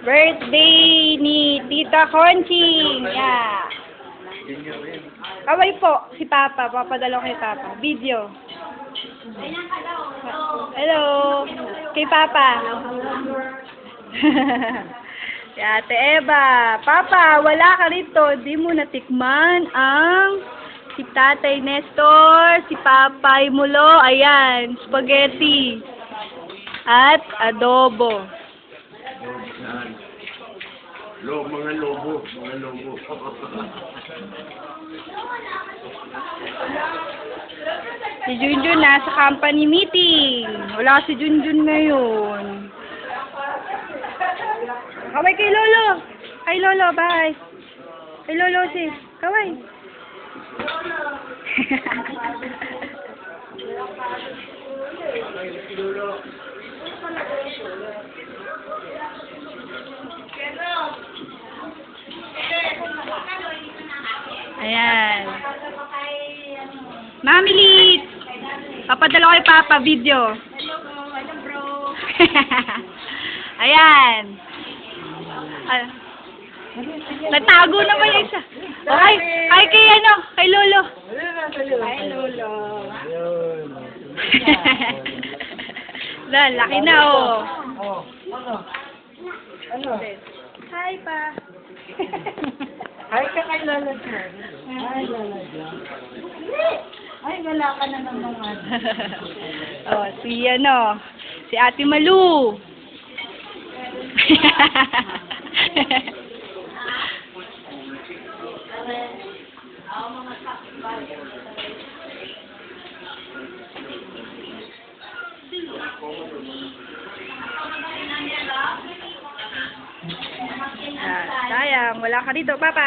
Birthday ni Tita Conching. Yeah. Kaway po, si Papa. Papadala ko kay Papa. Video. Hello. Kay Papa. Si Ate Eva. Papa, wala ka rito. Di mo natikman ang si Tatay Nestor, si Papay Mulo. Ayan, spaghetti. At adobo. Mga lobo. Si Junjun nasa company meeting. Wala si Junjun ngayon. Kaway kay Lolo. Kay Lolo, bye. Kay Lolo si. Kaway. Ayan. Mami Lit. Papadala ko kay Papa video. Hello bro. Ayan. Natago naman yung isa. Okay, ay kay ano, kay Lolo. Hi Lolo. Laki na oh. Ano? Hi pa. Hi ka kay Lola sir. Hi Lola. Ay, wala ka na naman. Oh, si ano, si Ate Malu. Sayang, wala ka dito, Papa.